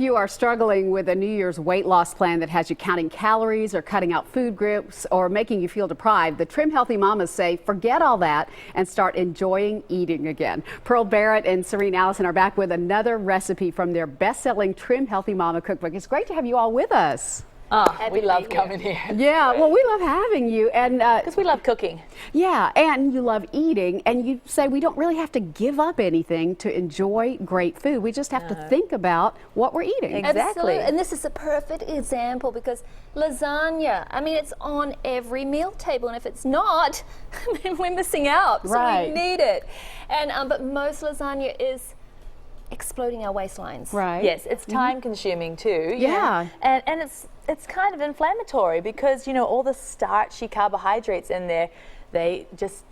you are struggling with a New Year's weight loss plan that has you counting calories or cutting out food groups or making you feel deprived, the Trim Healthy Mamas say forget all that and start enjoying eating again. Pearl Barrett and Serene Allison are back with another recipe from their best-selling Trim Healthy Mama cookbook. It's great to have you all with us. Oh, we love coming here. Yeah, well, we love having you. And because we love cooking. Yeah, and you love eating, and you say we don't really have to give up anything to enjoy great food. We just have to think about what we're eating. Exactly. Absolutely. And this is a perfect example because lasagna, I mean, it's on every meal table, and if it's not, I mean, we're missing out. So Right. we need it. And but most lasagna is exploding our waistlines. Right. Yes, it's time consuming too. Yeah. And it's kind of inflammatory because, you know, all the starchy carbohydrates in there, they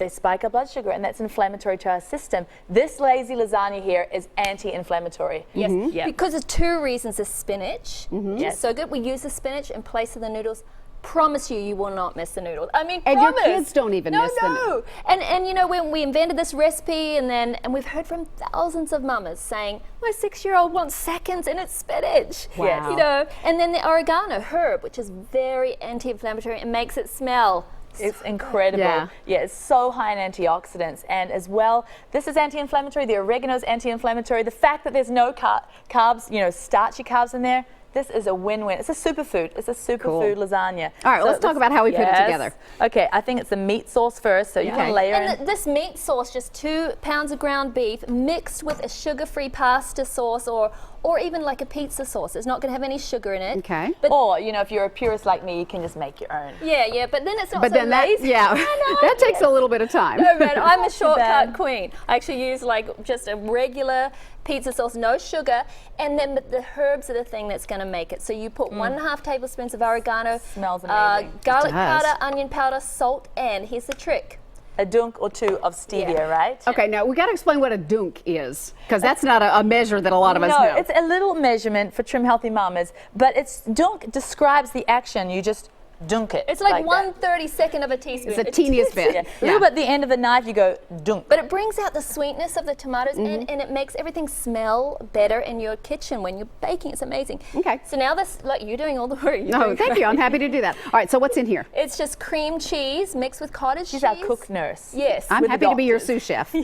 spike our blood sugar, and that's inflammatory to our system. This lazy lasagna here is anti-inflammatory. Yes, Yeah. because of two reasons. The spinach, which is so good. We use the spinach in place of the noodles. Promise you will not miss the noodles. I mean, And promise. your kids don't even miss them. No. And you know, when we invented this recipe, and we've heard from thousands of mamas saying, my 6-year-old wants seconds and it's spinach. Wow. You know, and then the oregano herb, which is very anti-inflammatory and makes it smell. It's incredible. Yeah. It's so high in antioxidants, and as well, this is anti-inflammatory. The oregano is anti-inflammatory. The fact that there's no carbs, you know, starchy carbs in there, this is a win-win. It's a superfood. It's a superfood lasagna. All right, let's talk about how we put it together. Okay, I think it's the meat sauce first, so you can layer in. And this meat sauce, just 2 pounds of ground beef mixed with a sugar-free pasta sauce or even like a pizza sauce. It's not going to have any sugar in it. Okay. But Or, you know, if you're a purist like me, you can just make your own. yeah, but then it's not But so then lazy. that takes a little bit of time. No, man, I'm a too shortcut bad. queen. I actually use like just a regular pizza sauce, no sugar, and then the herbs are the thing that's going to make it. So you put 1.5 tablespoons of oregano, Smells amazing. garlic It does. powder, onion powder, salt, and here's the trick. A dunk or two of stevia, Yeah. right? Okay, now we got to explain what a dunk is, because that's not a measure that a lot of us No, know. it's a little measurement for Trim Healthy Mamas, but dunk describes the action. You just dunk it. It's like that. 1/32 of a teaspoon. It's the teeniest bit. Yeah. A little bit at the end of a knife, you go dunk. But it brings out the sweetness of the tomatoes and it makes everything smell better in your kitchen when you're baking. It's amazing. Okay. So now this, like, you're doing all the work. You're No, doing thank you. I'm great. happy to do that. All right, so what's in here? It's just cream cheese mixed with cottage She's cheese. our cook nurse. Yes. I'm With the happy to be your doctors. sous chef.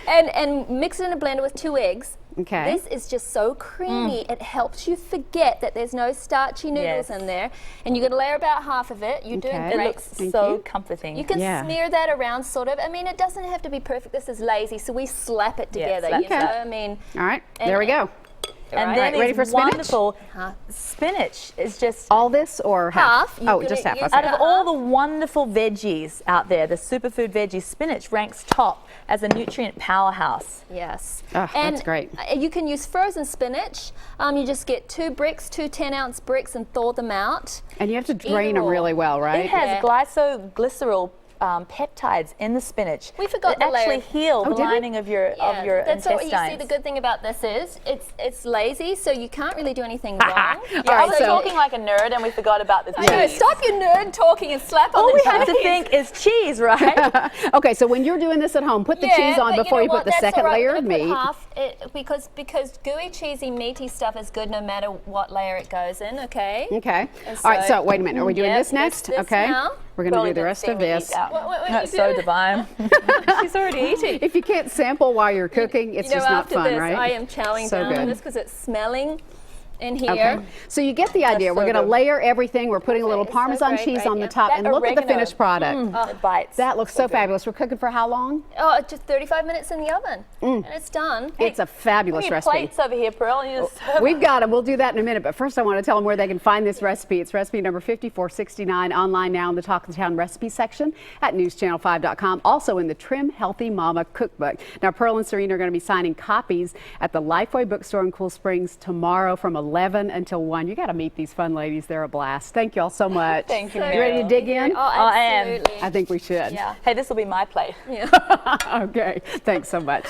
And mix it in a blender with 2 eggs. Okay. This is just so creamy. It helps you forget that there's no starchy noodles Yes. in there. And you're going to layer about half of it. You're doing Okay. It great. looks Thank so you. comforting. You can Yeah. smear that around, sort of. I mean, it doesn't have to be perfect. This is lazy, so we slap it Yeah, together. slap You it. know, I mean, All right, And- there we go. and Right. then Ready it's for spinach? wonderful spinach is just All this or half? Half. You're Oh, gonna just half. use Okay. out of all the wonderful veggies out there, the superfood veggies, spinach ranks top as a nutrient powerhouse. yes. Oh, And that's great. You can use frozen spinach. You just get 2 bricks, 2 10-ounce bricks, and thaw them out. And you have to drain Either them or. really well, right? It has Yeah. glycoglycerol peptides in the spinach. We forgot that the layer. actually heal the did we? lining of your That's what intestines. you see. The good thing about this is it's lazy, so you can't really do anything wrong. Yeah, All I right, was so- talking like a nerd, and we forgot about the I know, cheese. stop your nerd talking and slap on All the we cheese. have to think is cheese, right? Okay, so when you're doing this at home, put the cheese on but before know you put what? the That's second all right. layer We're of gonna put meat. half because gooey, cheesy, meaty stuff is good no matter what layer it goes in. Okay. Okay. And All right, so- so wait a minute. Are we doing Yep, this next? this Okay. now. We're going to Probably do the rest of thing we this. eat out. What you That's so doing? divine. She's already eating. If you can't sample while you're cooking, it's you know, just not after fun, this, right? I am chowing So down on good. this because it's smelling in here. Okay. So you get the idea. so We're going to good. layer everything. We're putting a little It's so Parmesan great, cheese right, on the yeah. top. That And look at the oregano. finished product. It bites. That looks so fabulous. We're cooking for how long? Oh, just 35 minutes in the oven, and it's done. It's a fabulous Your recipe. plates over here, Pearl. And you just serve We've got them. We'll do that in a minute. But first, I want to tell them where they can find this recipe. It's recipe number 5469 online now in the Talk of the Town recipe section at newschannel5.com. Also in the Trim Healthy Mama cookbook. Now, Pearl and Serena are going to be signing copies at the Lifeway bookstore in Cool Springs tomorrow from 11 until 1. You got to meet these fun ladies. They're a blast. Thank you all so much. Thank you, You ready to Meryl. dig in? Oh, I am. absolutely. I think we should. Yeah. Hey, this will be my plate. Yeah. Okay. Thanks so much.